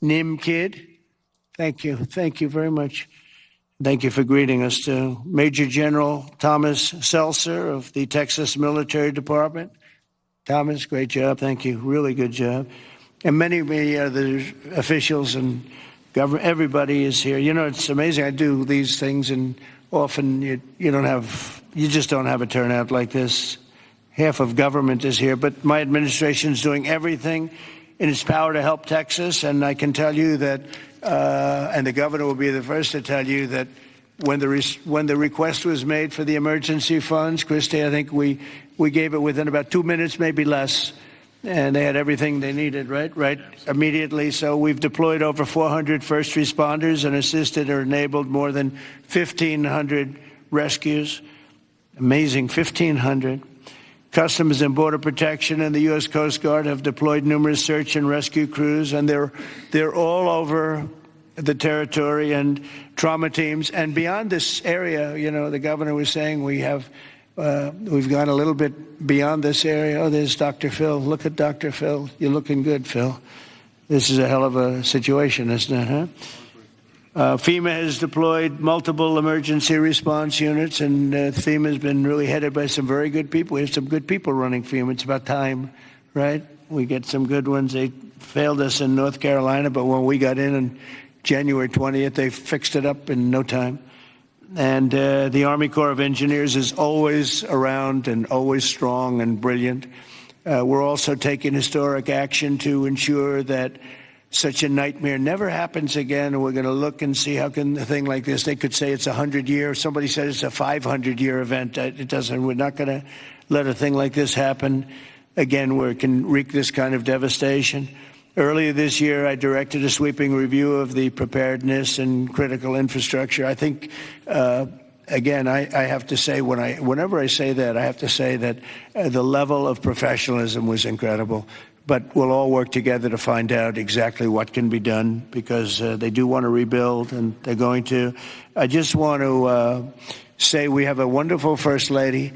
Nim Kid, thank you. Thank you very much. Thank you for greeting us too. Major General Thomas Seltzer of the Texas Military Department. Thomas, great job. Thank you. Really good job. And many other officials and government, everybody is here. You know, it's amazing. I do these things and often you just don't have a turnout like this. Half of government is here, but my administration is doing everything in its power to help Texas. And I can tell you that, and the governor will be the first to tell you that when the request was made for the emergency funds, Christy, I think we gave it within about 2 minutes, maybe less. And they had everything they needed, right? Immediately. So we've deployed over 400 first responders and assisted or enabled more than 1,500 rescues. Amazing, 1,500. Customs and Border Protection and the U.S. Coast Guard have deployed numerous search and rescue crews, and they're all over the territory, and trauma teams. And beyond this area, you know, the governor was saying we've gone a little bit beyond this area. Oh, there's Dr. Phil. Look at Dr. Phil. You're looking good, Phil. This is a hell of a situation, isn't it, huh? FEMA has deployed multiple emergency response units, and FEMA has been really headed by some very good people. We have some good people running FEMA. It's about time, right? We get some good ones. They failed us in North Carolina, but when we got in on January 20th, they fixed it up in no time. And the Army Corps of Engineers is always around and always strong and brilliant. We're also taking historic action to ensure that such a nightmare never happens again. And we're going to look and see how can a thing like this, they could say it's 100-year. Somebody said it's a 500-year event. It doesn't. We're not going to let a thing like this happen again where it can wreak this kind of devastation. Earlier this year, I directed a sweeping review of the preparedness and critical infrastructure. I think, again, I have to say, whenever I say that, I have to say that the level of professionalism was incredible. But we'll all work together to find out exactly what can be done, because they do want to rebuild, and they're going to. I just want to say we have a wonderful First Lady,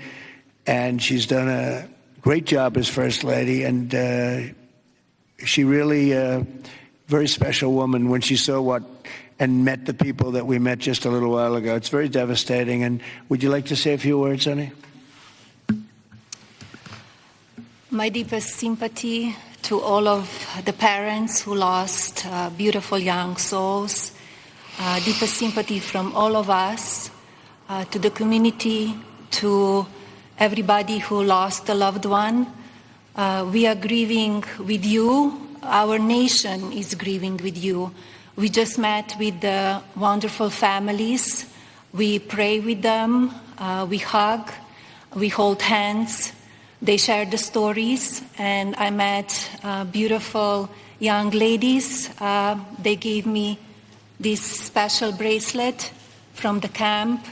and she's done a great job as First Lady, and she really very special woman when she saw and met the people that we met just a little while ago. It's very devastating. And would you like to say a few words, honey? My deepest sympathy to all of the parents who lost beautiful young souls. Deepest sympathy from all of us to the community, to everybody who lost a loved one. We are grieving with you. Our nation is grieving with you. We just met with the wonderful families. We pray with them. We hug. We hold hands. They shared the stories, and I met beautiful young ladies. They gave me this special bracelet from the camp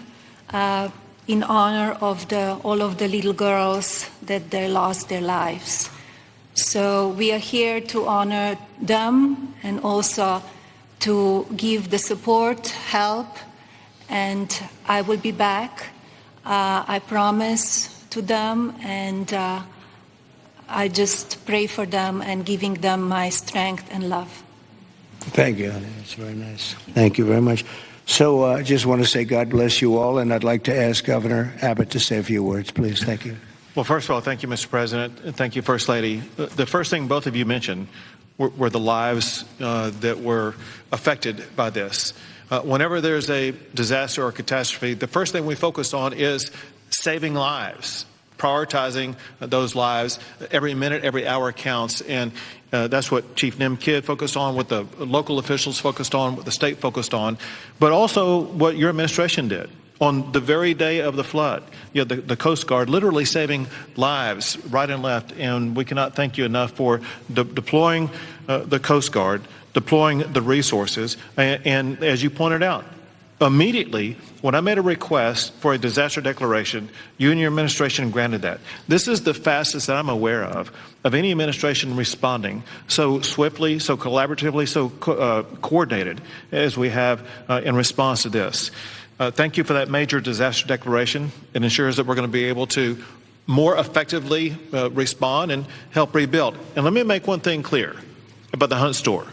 in honor of all of the little girls that they lost their lives. So we are here to honor them and also to give the support, help, and I will be back. I promise to them, and I just pray for them and giving them my strength and love. Thank you, honey. That's very nice. Thank you very much. So I just want to say God bless you all, and I'd like to ask Governor Abbott to say a few words, please. Thank you. Well, first of all, thank you, Mr. President, and thank you, First Lady. The first thing both of you mentioned were the lives that were affected by this. Whenever there's a disaster or catastrophe, the first thing we focus on is saving lives, prioritizing those lives. Every minute, every hour counts, and that's what Chief Nim Kid focused on, what the local officials focused on, what the state focused on, but also what your administration did. On the very day of the flood, you know, the Coast Guard literally saving lives right and left, and we cannot thank you enough for deploying the Coast Guard, deploying the resources, and as you pointed out, immediately, when I made a request for a disaster declaration, you and your administration granted that. This is the fastest that I'm aware of any administration responding so swiftly, so collaboratively, so coordinated as we have in response to this. Thank you for that major disaster declaration. It ensures that we're going to be able to more effectively respond and help rebuild. And let me make one thing clear about the Hunt store.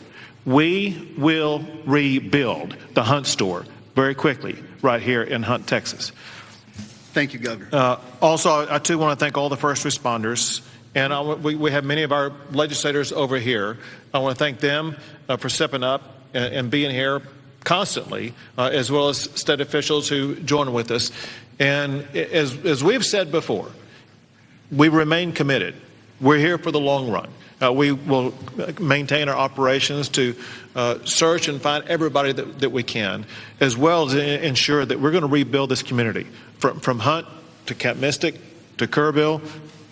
We will rebuild the Hunt store very quickly right here in Hunt, Texas. Thank you, Governor. Also, I too want to thank all the first responders. And we have many of our legislators over here. I want to thank them for stepping up and being here constantly, as well as state officials who join with us. And as we've said before, we remain committed. We're here for the long run. We will maintain our operations to search and find everybody that we can, as well as ensure that we're going to rebuild this community from Hunt to Camp Mystic to Kerrville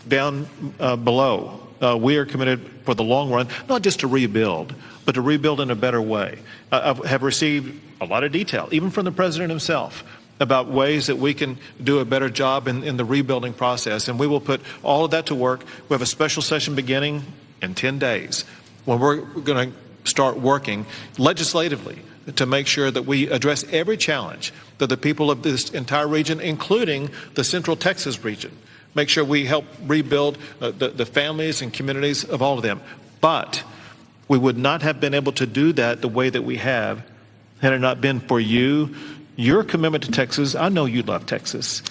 down below. We are committed for the long run, not just to rebuild, but to rebuild in a better way. I have received a lot of detail, even from the president himself, about ways that we can do a better job in the rebuilding process. And we will put all of that to work. We have a special session beginning in 10 days when we're going to start working legislatively to make sure that we address every challenge that the people of this entire region, including the Central Texas region, make sure we help rebuild the families and communities of all of them. But we would not have been able to do that the way that we have had it not been for you, your commitment to Texas. I know you love Texas,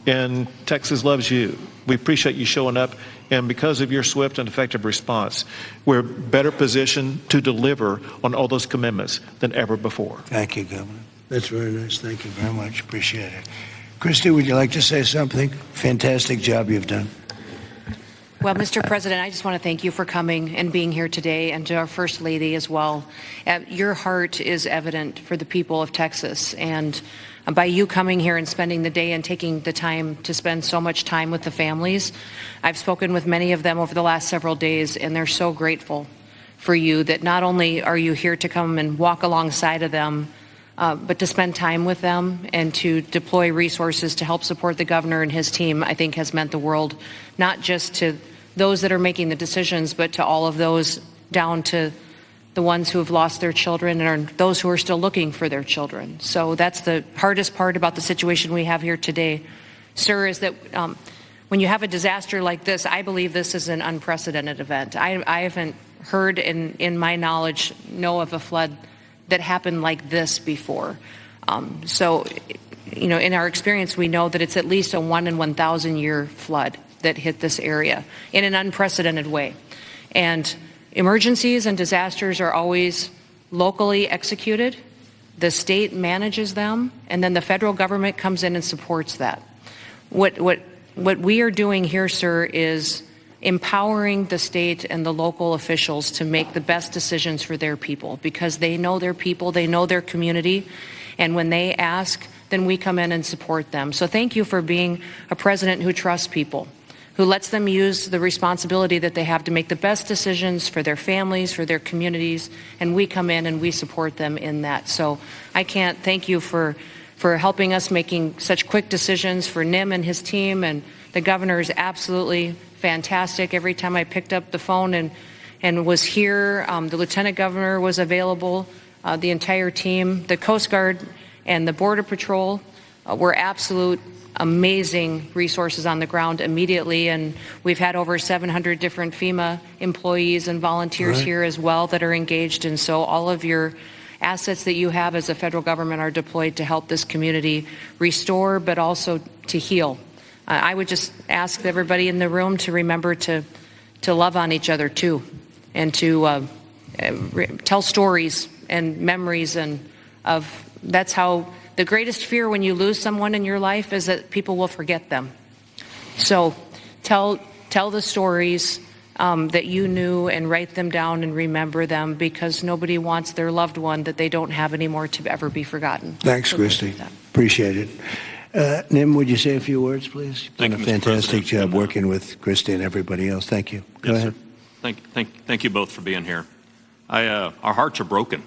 and Texas loves you. We appreciate you showing up, and because of your swift and effective response, we're better positioned to deliver on all those commitments than ever before. Thank you, Governor. That's very nice. Thank you very much. Appreciate it. Christy, would you like to say something? Fantastic job you've done. Well, Mr. President, I just want to thank you for coming and being here today, and to our First Lady as well. Your heart is evident for the people of Texas, and by you coming here and spending the day and taking the time to spend so much time with the families, I've spoken with many of them over the last several days, and they're so grateful for you that not only are you here to come and walk alongside of them, but to spend time with them and to deploy resources to help support the governor and his team, I think has meant the world, not just to those that are making the decisions, but to all of those down to the ones who have lost their children and those who are still looking for their children. So that's the hardest part about the situation we have here today, sir, is that when you have a disaster like this, I believe this is an unprecedented event. I haven't heard in my knowledge, know of a flood that happened like this before. So, you know, in our experience, we know that it's at least a 1 in 1,000 year flood that hit this area in an unprecedented way. And emergencies and disasters are always locally executed. The state manages them, and then the federal government comes in and supports that. What we are doing here, sir, is empowering the state and the local officials to make the best decisions for their people, because they know their people, they know their community, and when they ask, then we come in and support them. So thank you for being a president who trusts people, who lets them use the responsibility that they have to make the best decisions for their families, for their communities, and we come in and we support them in that. So I can't thank you for helping us making such quick decisions, for Nim and his team, and the governor is absolutely fantastic. Every time I picked up the phone and was here, the lieutenant governor was available, the entire team, the Coast Guard and the Border Patrol were absolute amazing resources on the ground immediately, and we've had over 700 different FEMA employees and volunteers here as well that are engaged, and so all of your assets that you have as a federal government are deployed to help this community restore, but also to heal. I would just ask everybody in the room to remember to love on each other too, and to tell stories and memories, and that's how. The greatest fear when you lose someone in your life is that people will forget them. So tell the stories that you knew, and write them down and remember them, because nobody wants their loved one that they don't have anymore to ever be forgotten. Thanks, Christy. Appreciate it. Nim, would you say a few words, please? You've done a fantastic job working with Christy and everybody else. Thank you. Go ahead. Thank you both for being here. Our hearts are broken,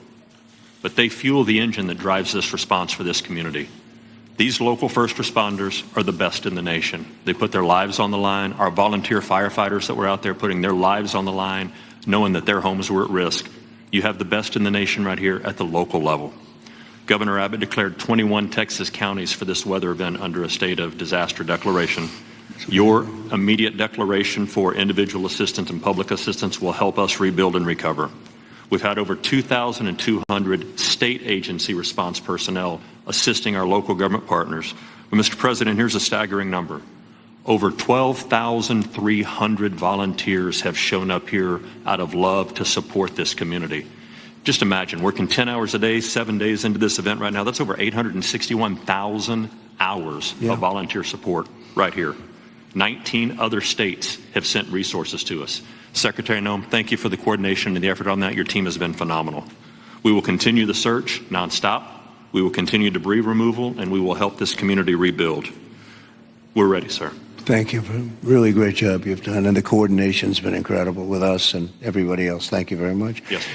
but they fuel the engine that drives this response for this community. These local first responders are the best in the nation. They put their lives on the line. Our volunteer firefighters that were out there putting their lives on the line, knowing that their homes were at risk. You have the best in the nation right here at the local level. Governor Abbott declared 21 Texas counties for this weather event under a state of disaster declaration. Your immediate declaration for individual assistance and public assistance will help us rebuild and recover. We've had over 2,200 state agency response personnel assisting our local government partners. But Mr. President, here's a staggering number. Over 12,300 volunteers have shown up here out of love to support this community. Just imagine, working 10 hours a day, 7 days into this event right now, that's over 861,000 hours of volunteer support right here. 19 other states have sent resources to us. Secretary Noem, thank you for the coordination and the effort on that. Your team has been phenomenal. We will continue the search nonstop. We will continue debris removal, and we will help this community rebuild. We're ready, sir. Thank you for a really great job you've done, and the coordination's been incredible with us and everybody else. Thank you very much. Yes.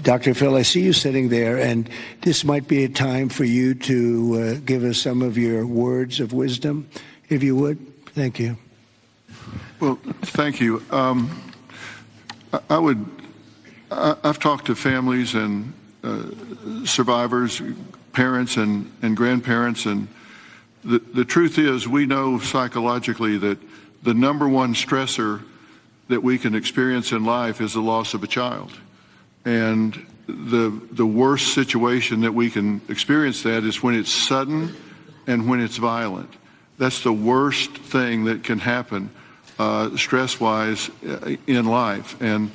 Dr. Phil, I see you sitting there, and this might be a time for you to give us some of your words of wisdom, if you would. Thank you. Well, thank you. I've talked to families and survivors, parents and grandparents, and the truth is we know psychologically that the number one stressor that we can experience in life is the loss of a child. And the worst situation that we can experience that is when it's sudden and when it's violent. That's the worst thing that can happen stress-wise in life. And,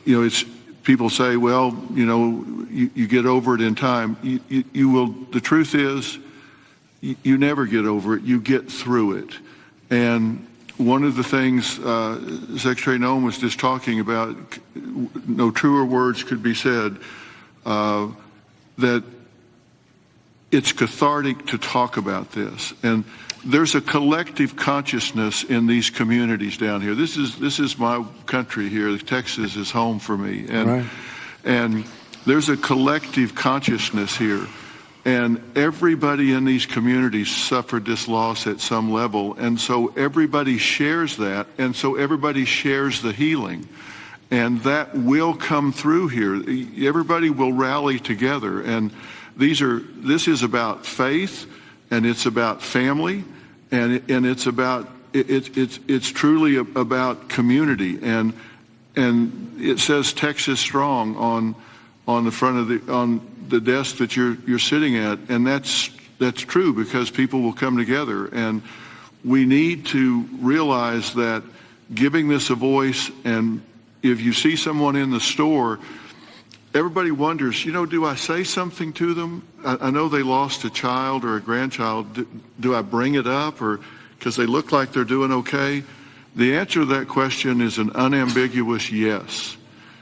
it's people say, well, you get over it in time. You will. The truth is, you never get over it. You get through it. And one of the things Secretary Noem was just talking about, no truer words could be said, that it's cathartic to talk about this. And there's a collective consciousness in these communities down here. This is my country here. Texas is home for me. And, right. And there's a collective consciousness here. And everybody in these communities suffered this loss at some level. And so everybody shares that. And so everybody shares the healing. And that will come through here. Everybody will rally together. And this is about faith, and it's about family, and it's about it's truly about community. And it says Texas Strong on the front of the desk that you're sitting at, and that's true because people will come together. And we need to realize that giving this a voice, and if you see someone in the store, everybody wonders, do I say something to them? I know they lost a child or a grandchild. Do I bring it up, or because they look like they're doing okay? The answer to that question is an unambiguous yes.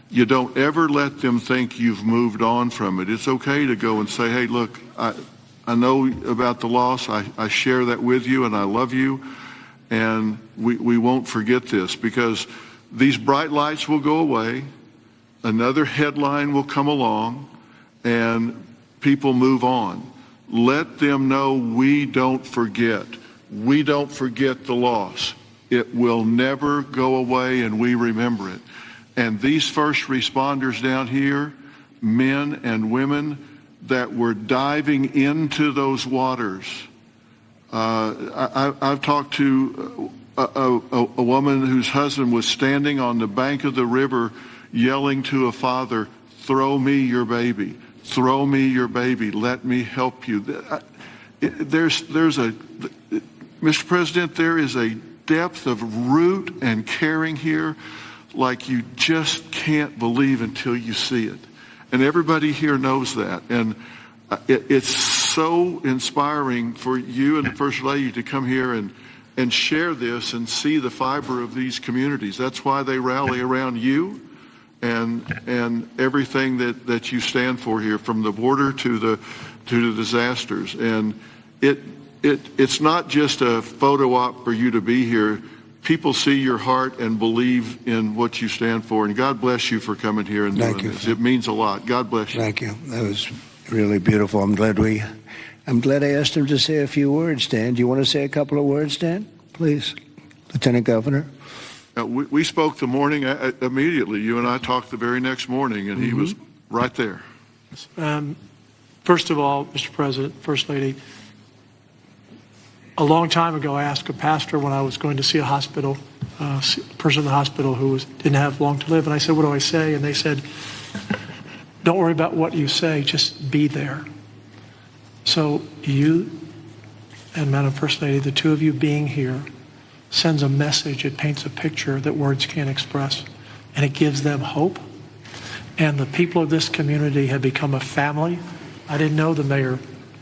You don't ever let them think you've moved on from it. It's okay to go and say, hey, look, I know about the loss. I share that with you, and I love you, and we won't forget this, because these bright lights will go away. Another headline will come along, and people move on. Let them know we don't forget. We don't forget the loss. It will never go away, and we remember it. And these first responders down here, men and women that were diving into those waters. I've talked to a woman whose husband was standing on the bank of the river yelling to a father, throw me your baby, throw me your baby, let me help you. Mr. President, there is a depth of root and caring here like you just can't believe until you see it. And everybody here knows that. And it's so inspiring for you and the First Lady to come here and share this and see the fiber of these communities. That's why they rally around you and everything that you stand for here, from the border to the disasters. And it's not just a photo op for you to be here. People see your heart and believe in what you stand for. And God bless you for coming here and doing this. It means a lot. God bless you. Thank you. That was really beautiful. I'm glad I asked him to say a few words, Dan. Do you want to say a couple of words, Dan? Please, Lieutenant Governor. We spoke the morning immediately. You and I talked the very next morning, and he was right there. First of all, Mr. President, First Lady, a long time ago, I asked a pastor when I was going to see a hospital, person in the hospital who didn't have long to live, and I said, what do I say? And they said, don't worry about what you say, just be there. So you and Madam First Lady, the two of you being here, sends a message. It paints a picture that words can't express, and it gives them hope. And the people of this community have become a family. I didn't know the mayor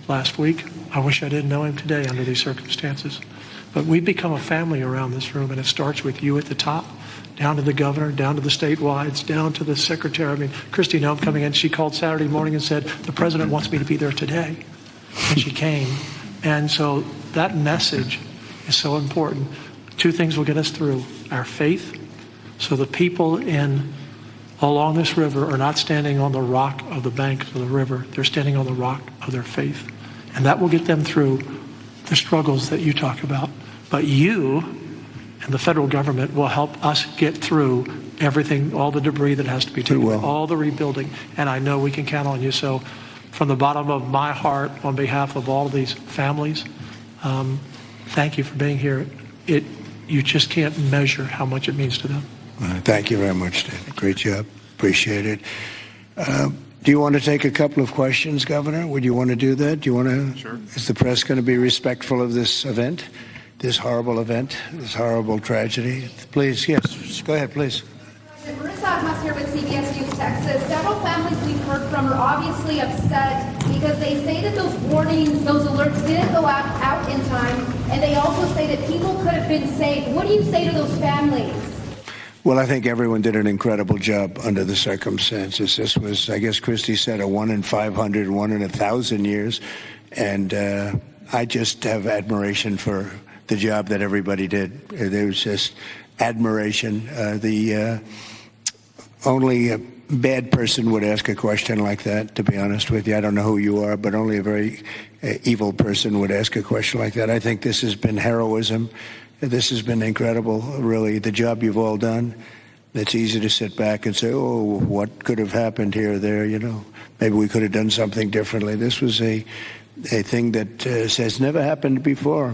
last week. I wish I didn't know him today under these circumstances. But we've become a family around this room, and it starts with you at the top, down to the governor, down to the statewides, down to the secretary. I mean, Christy Nome coming in, she called Saturday morning and said, the president wants me to be there today. And she came. And so that message is so important. Two things will get us through: our faith, so the people along this river are not standing on the rock of the banks of the river. They're standing on the rock of their faith. And that will get them through the struggles that you talk about. But you and the federal government will help us get through everything, all the debris that has to be taken, all the rebuilding. And I know we can count on you. So from the bottom of my heart, on behalf of all of these families, thank you for being here. You just can't measure how much it means to them. Thank you very much, David. Great job. Appreciate it. Do you want to take a couple of questions, Governor? Would you want to do that? Do you want to? Sure. Is the press going to be respectful of this event, this horrible event, this horrible tragedy? Please, yes. Go ahead, please. Marissa Agmas here with CBS News Texas. Several families we've heard from are obviously upset because they say that those warnings, those alerts didn't go out in time, and they also say that people could have been saved. What do you say to those families? Well, I think everyone did an incredible job under the circumstances. This was, I guess Christy said, a 1 in 500, 1 in 1,000 years. And I just have admiration for the job that everybody did. There was just admiration. The only a bad person would ask a question like that, to be honest with you. I don't know who you are, but only a very evil person would ask a question like that. I think this has been heroism. This has been incredible, really, the job you've all done. It's easy to sit back and say, oh, what could have happened here or there, you know. Maybe we could have done something differently. This was a thing that has never happened before.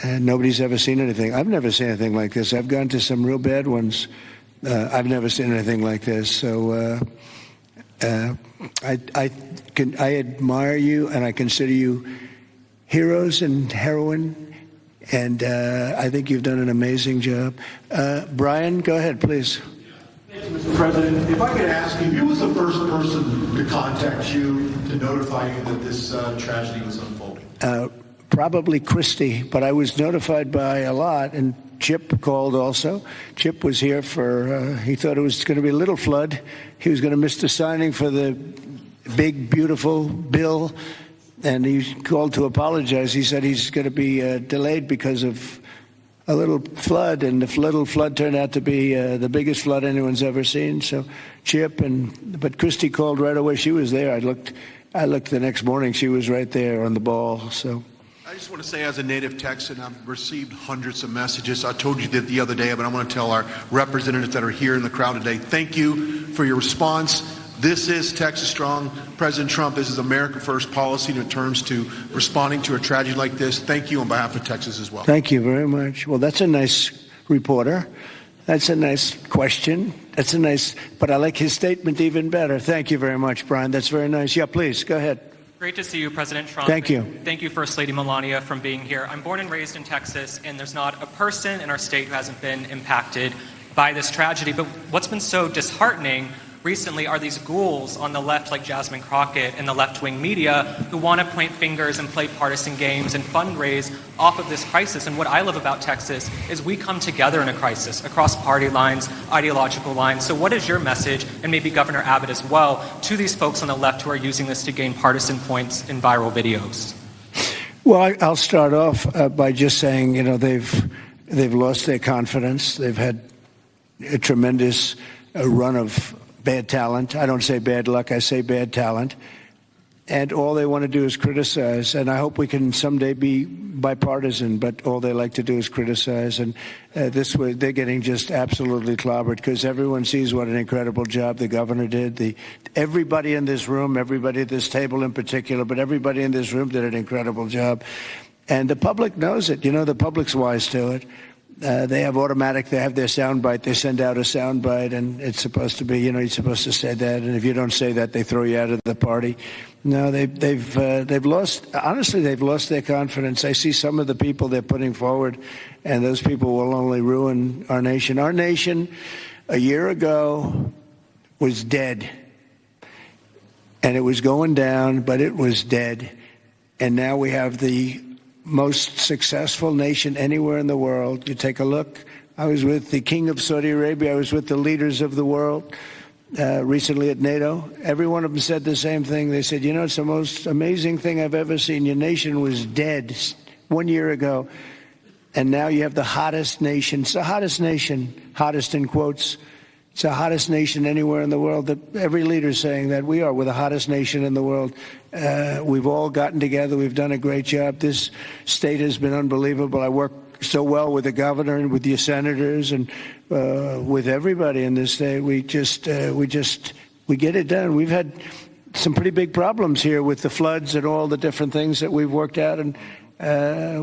And nobody's ever seen anything. I've never seen anything like this. I've gone to some real bad ones. I've never seen anything like this. So I admire you, and I consider you heroes and heroine. And I think you've done an amazing job. Brian, go ahead, please. Thank you, Mr. President. If I could ask you, who was the first person to contact you to notify you that this tragedy was unfolding? Probably Christy, but I was notified by a lot, and Chip called also. Chip was here for, he thought it was going to be a little flood. He was going to miss the signing for the big, beautiful bill. And he called to apologize. He said he's going to be delayed because of a little flood, and the little flood turned out to be the biggest flood anyone's ever seen. So Chip but Christy called right away. She was there. I looked the next morning. She was right there on the ball. So I just want to say, as a native Texan, I've received hundreds of messages. I told you that the other day, but I want to tell our representatives that are here in the crowd today, thank you for your response. This is Texas Strong. President Trump, this is America First policy in terms to responding to a tragedy like this. Thank you on behalf of Texas as well. Thank you very much. Well, that's a nice reporter. That's a nice question. But I like his statement even better. Thank you very much, Brian. That's very nice. Yeah, please, go ahead. Great to see you, President Trump. Thank you. Thank you, First Lady Melania, for being here. I'm born and raised in Texas, and there's not a person in our state who hasn't been impacted by this tragedy. But what's been so disheartening recently are these ghouls on the left, like Jasmine Crockett and the left-wing media, who want to point fingers and play partisan games and fundraise off of this crisis. And what I love about Texas is we come together in a crisis across party lines, ideological lines. So what is your message, and maybe Governor Abbott as well, to these folks on the left who are using this to gain partisan points in viral videos? Well, I'll start off by just saying, you know, they've lost their confidence. They've had a tremendous run of bad talent. I don't say bad luck, I say bad talent. And all they want to do is criticize. And I hope we can someday be bipartisan, but all they like to do is criticize. And this way, they're getting just absolutely clobbered because everyone sees what an incredible job the governor did. Everybody in this room, everybody at this table in particular, but everybody in this room did an incredible job. And the public knows it. The public's wise to it. They have their soundbite. They send out a soundbite, and it's supposed to be, you're supposed to say that. And if you don't say that, they throw you out of the party. No, they've lost. Honestly, they've lost their confidence. I see some of the people they're putting forward, and those people will only ruin our nation. Our nation, a year ago, was dead, and it was going down, but it was dead. And now we have the most successful nation anywhere in the world. You take a look. I was with the King of Saudi Arabia. I was with the leaders of the world recently at NATO. Every one of them said the same thing. They said, it's the most amazing thing I've ever seen. Your nation was dead 1 year ago, and now you have the hottest nation. It's the hottest nation, hottest in quotes. It's the hottest nation anywhere in the world. Every leader is saying that we're the hottest nation in the world. We've all gotten together. We've done a great job. This state has been unbelievable. I work so well with the governor and with your senators and with everybody in this state. We get it done. We've had some pretty big problems here with the floods and all the different things that we've worked out, and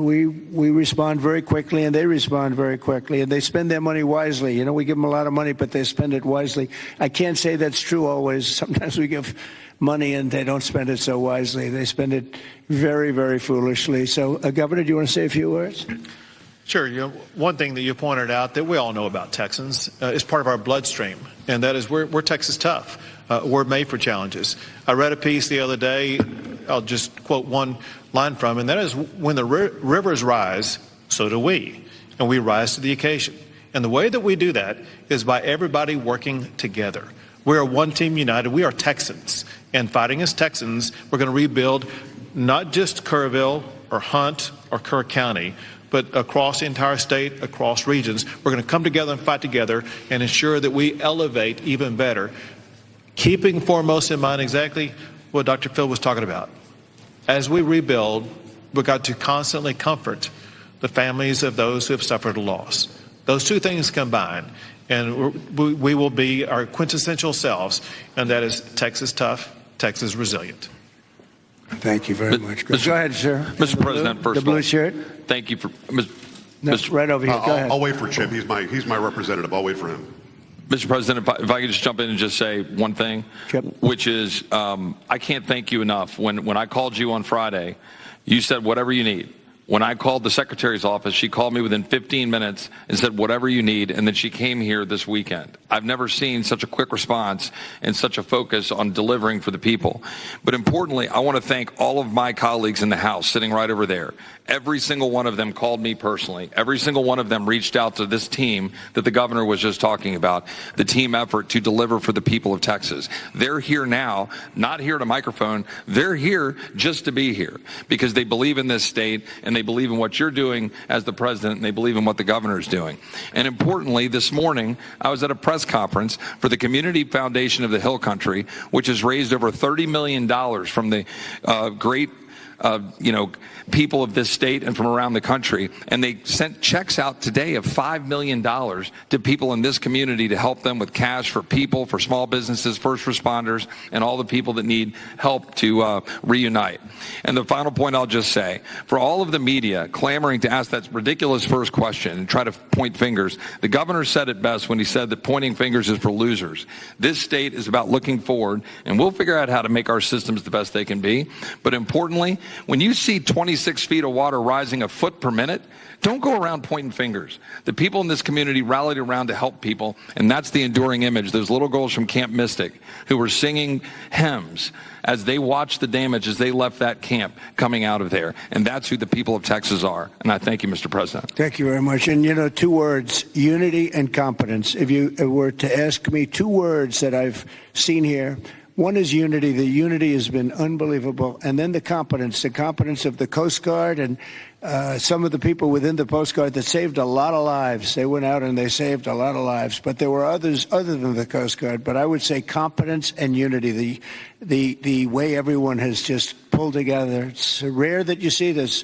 we respond very quickly, and they respond very quickly, and they spend their money wisely. We give them a lot of money, but they spend it wisely. I can't say that's true always. Sometimes we give money and they don't spend it so wisely. They spend it very, very foolishly. So, Governor, do you want to say a few words? Sure. One thing that you pointed out that we all know about Texans is part of our bloodstream, and that is we're Texas tough. We're made for challenges. I read a piece the other day. I'll just quote one line from, and that is, when the rivers rise, so do we, and we rise to the occasion. And the way that we do that is by everybody working together. We are one team united. We are Texans, and fighting as Texans, we're going to rebuild not just Kerrville or Hunt or Kerr County, but across the entire state, across regions. We're going to come together and fight together and ensure that we elevate even better, keeping foremost in mind exactly what Dr. Phil was talking about. As we rebuild, we've got to constantly comfort the families of those who have suffered a loss. Those two things combined, and we will be our quintessential selves, and that is Texas tough, Texas resilient. Thank you very much. Go ahead, sir. Mr. President, first the of all, blue shirt. Thank you for right over here. Go ahead. I'll wait for Chip. He's my representative. I'll wait for him. Mr. President, if I could just jump in and just say one thing, which is I can't thank you enough. When I called you on Friday, you said whatever you need. When I called the secretary's office, she called me within 15 minutes and said whatever you need, and then she came here this weekend. I've never seen such a quick response and such a focus on delivering for the people. But importantly, I want to thank all of my colleagues in the House sitting right over there. Every single one of them called me personally. Every single one of them reached out to this team that the governor was just talking about, the team effort to deliver for the people of Texas. They're here now, not here at a microphone. They're here just to be here because they believe in this state and they believe in what you're doing as the president, and they believe in what the governor is doing. And importantly, this morning, I was at a press conference for the Community Foundation of the Hill Country, which has raised over $30 million from the great people of this state and from around the country. And they sent checks out today of $5 million to people in this community to help them with cash for people, for small businesses, first responders, and all the people that need help to reunite. And the final point I'll just say, for all of the media clamoring to ask that ridiculous first question and try to point fingers, the governor said it best when he said that pointing fingers is for losers. This state is about looking forward, and we'll figure out how to make our systems the best they can be. But importantly, when you see 26 feet of water rising a foot per minute, don't go around pointing fingers. The people in this community rallied around to help people, and that's the enduring image. Those little girls from Camp Mystic who were singing hymns as they watched the damage as they left that camp coming out of there. And that's who the people of Texas are. And I thank you, Mr. President. Thank you very much. And, 2 words, unity and competence. If you were to ask me 2 words that I've seen here, one is unity. The unity has been unbelievable. And then the competence of the Coast Guard and some of the people within the Coast Guard that saved a lot of lives. They went out and they saved a lot of lives. But there were others other than the Coast Guard. But I would say competence and unity, the way everyone has just pulled together. It's rare that you see this.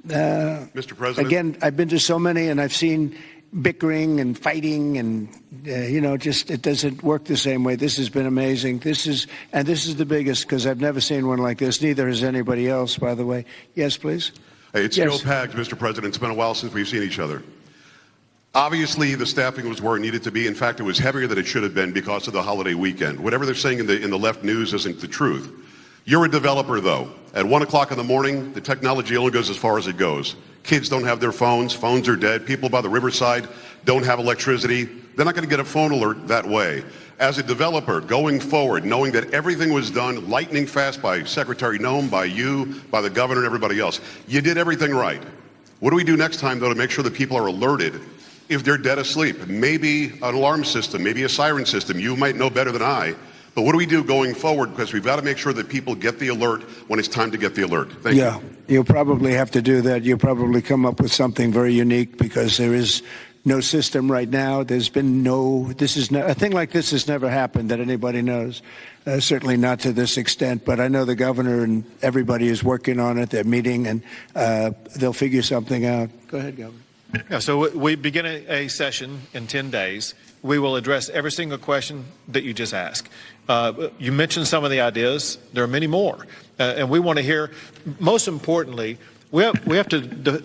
Mr. President. Again, I've been to so many and I've seen bickering and fighting and, just it doesn't work the same way. This has been amazing. This is the biggest because I've never seen one like this. Neither has anybody else, by the way. Yes, please. It's Yes. Joe Pags, Mr. President. It's been a while since we've seen each other. Obviously, the staffing was where it needed to be. In fact, it was heavier than it should have been because of the holiday weekend. Whatever they're saying in the left news isn't the truth. You're a developer, though. At 1 o'clock in the morning, the technology only goes as far as it goes. Kids don't have their phones. Phones are dead. People by the riverside don't have electricity. They're not going to get a phone alert that way. As a developer, going forward, knowing that everything was done lightning fast by Secretary Noem, by you, by the governor, and everybody else, you did everything right. What do we do next time, though, to make sure that people are alerted if they're dead asleep? Maybe an alarm system, maybe a siren system. You might know better than I. But what do we do going forward? Because we've got to make sure that people get the alert when it's time to get the alert. Thank you. Yeah, you'll probably have to do that. You'll probably come up with something very unique because there is no system right now. There's been a thing like this has never happened that anybody knows. Certainly not to this extent, but I know the governor and everybody is working on it. They're meeting and they'll figure something out. Go ahead, Governor. Yeah, so we begin a session in 10 days. We will address every single question that you just asked. You mentioned some of the ideas. There are many more. And we want to hear, most importantly, we have to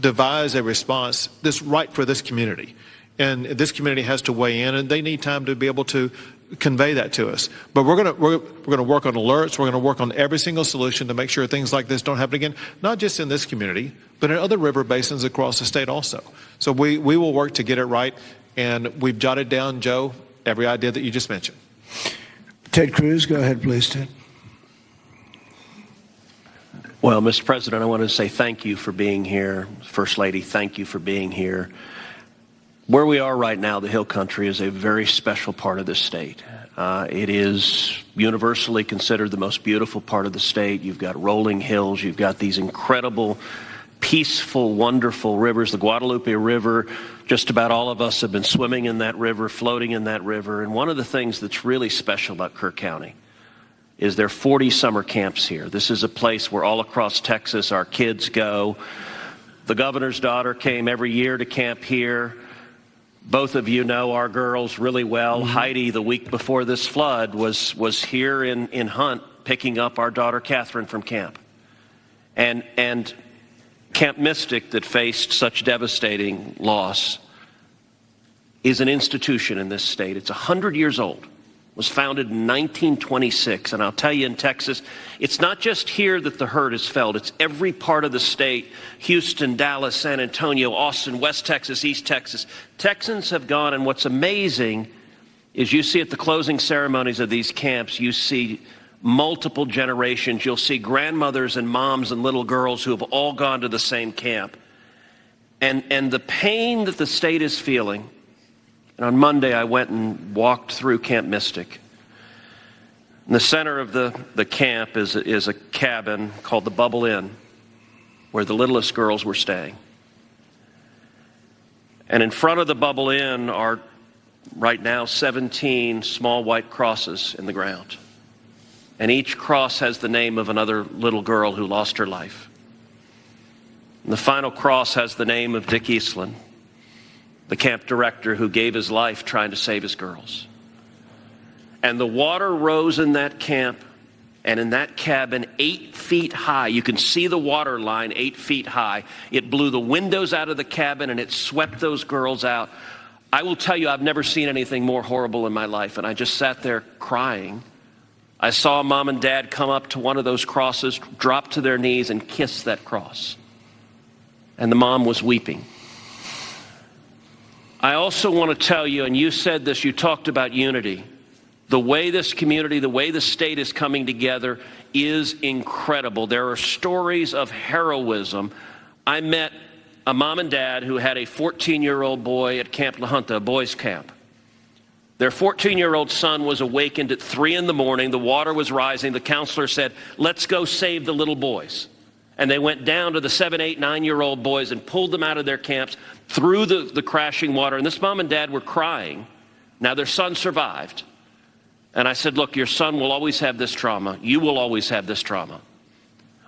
devise a response that's right for this community. And this community has to weigh in, and they need time to be able to convey that to us. But we're going to work on alerts. We're going to work on every single solution to make sure things like this don't happen again, not just in this community, but in other river basins across the state also. So we will work to get it right, and we've jotted down, Joe, every idea that you just mentioned. Ted Cruz, go ahead, please, Ted. Well, Mr. President, I want to say thank you for being here. First Lady, thank you for being here. Where we are right now, the Hill Country, is a very special part of this state. It is universally considered the most beautiful part of the state. You've got rolling hills. You've got these incredible, peaceful, wonderful rivers. The Guadalupe River, just about all of us have been swimming in that river, floating in that river. And one of the things that's really special about Kerr County is there are 40 summer camps here. This is a place where all across Texas our kids go. The governor's daughter came every year to camp here. Both of you know our girls really well. Mm-hmm. Heidi, the week before this flood, was here in Hunt picking up our daughter Catherine from camp. And Camp Mystic, that faced such devastating loss, is an institution in this state. It's 100 years old. Was founded in 1926. And I'll tell you, in Texas, it's not just here that the hurt is felt. It's every part of the state. Houston, Dallas, San Antonio, Austin, West Texas, East Texas. Texans have gone, and what's amazing is you see at the closing ceremonies of these camps, you see multiple generations. You'll see grandmothers and moms and little girls who have all gone to the same camp. And the pain that the state is feeling. And on Monday, I went and walked through Camp Mystic. In the center of the camp is a cabin called the Bubble Inn, where the littlest girls were staying. And in front of the Bubble Inn are right now 17 small white crosses in the ground. And each cross has the name of another little girl who lost her life. And the final cross has the name of Dick Eastland, the camp director who gave his life trying to save his girls. And the water rose in that camp and in that cabin 8 feet high. You can see the water line 8 feet high. It blew the windows out of the cabin and it swept those girls out. I will tell you, I've never seen anything more horrible in my life. And I just sat there crying. I saw Mom and Dad come up to one of those crosses, drop to their knees and kiss that cross. And the mom was weeping. I also want to tell you, and you said this, you talked about unity. The way this community, the way the state is coming together is incredible. There are stories of heroism. I met a mom and dad who had a 14-year-old boy at Camp La Junta, a boys' camp. Their 14-year-old son was awakened at 3 in the morning. The water was rising. The counselor said, let's go save the little boys. And they went down to the 7, 8, 9-year-old boys and pulled them out of their camps through the crashing water. And this mom and dad were crying. Now their son survived. And I said, look, your son will always have this trauma. You will always have this trauma.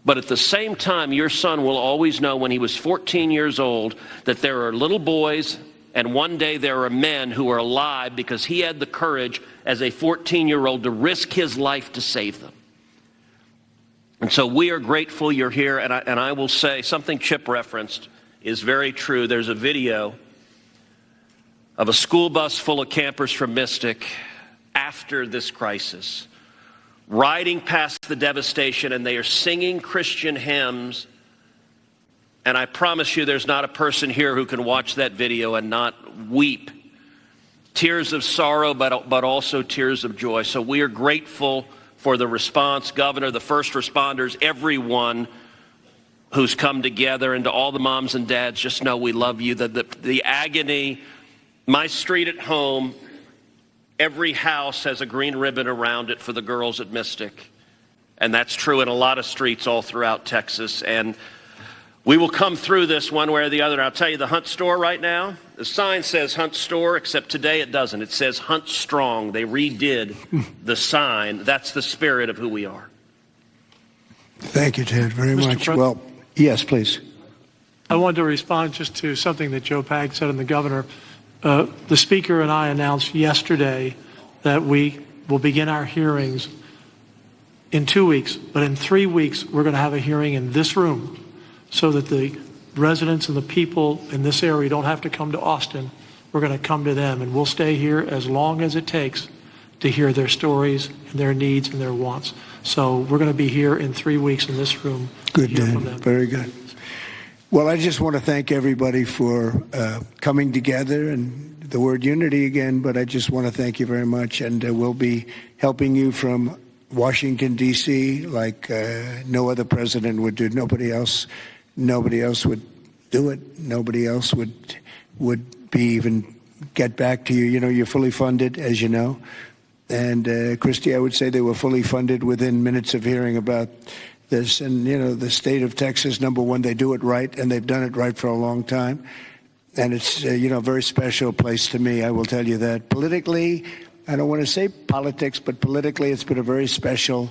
But at the same time, your son will always know when he was 14 years old that there are little boys and one day there are men who are alive because he had the courage as a 14-year-old to risk his life to save them. And so we are grateful you're here. And I will say something Chip referenced is very true. There's a video of a school bus full of campers from Mystic after this crisis, riding past the devastation, and they are singing Christian hymns. And I promise you there's not a person here who can watch that video and not weep. Tears of sorrow, but also tears of joy. So we are grateful for the response, Governor, the first responders, everyone who's come together, and to all the moms and dads, just know we love you. The agony, my street at home, every house has a green ribbon around it for the girls at Mystic. And that's true in a lot of streets all throughout Texas. And we will come through this one way or the other. And I'll tell you, the Hunt store right now, the sign says Hunt store, except today it doesn't. It says Hunt Strong. They redid the sign. That's the spirit of who we are. Thank you, Ted, very much. Well, yes, please. I wanted to respond just to something that Joe Pag said and the governor. The speaker and I announced yesterday that we will begin our hearings in 2 weeks, but in 3 weeks we're going to have a hearing in this room so that the residents and the people in this area don't have to come to Austin. We're going to come to them, and we'll stay here as long as it takes to hear their stories and their needs and their wants. So we're going to be here in 3 weeks in this room. Good, Dan. Very good. Well, I just want to thank everybody for coming together, and the word unity again, but I just want to thank you very much. And we'll be helping you from Washington, D.C., like no other president would do. Nobody else would do it. Nobody else would be even get back to you. You know, you're fully funded, as you know. And Christy, I would say they were fully funded within minutes of hearing about this. And, you know, the state of Texas, number one, they do it right, and they've done it right for a long time. And it's, you know, a very special place to me, I will tell you that. Politically, I don't want to say politics, but politically it's been a very special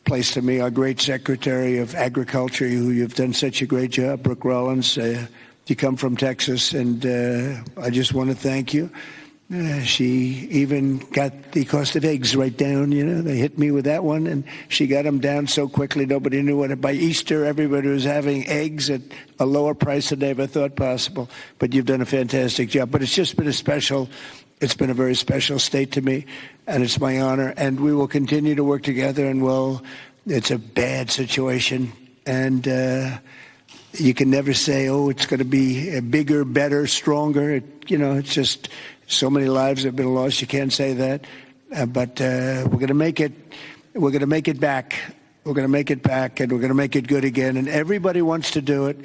place to me. Our great Secretary of Agriculture, who you've done such a great job, Brooke Rollins, you come from Texas, and I just want to thank you. She even got the cost of eggs right down. You know, they hit me with that one, and she got them down so quickly nobody knew what. By Easter, everybody was having eggs at a lower price than they ever thought possible. But you've done a fantastic job. But it's just been it's been a very special state to me, and it's my honor. And we will continue to work together. And it's a bad situation, and you can never say, oh, it's going to be bigger, better, stronger. It's just. So many lives have been lost. You can't say that, but we're going to make it. We're going to make it back. We're going to make it back, and we're going to make it good again. And everybody wants to do it.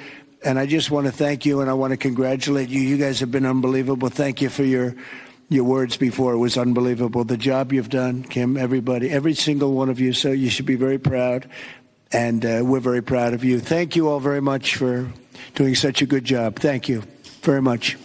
And I just want to thank you, and I want to congratulate you. You guys have been unbelievable. Thank you for your words before. It was unbelievable. The job you've done, Kim. Everybody, every single one of you. So you should be very proud, and we're very proud of you. Thank you all very much for doing such a good job. Thank you very much.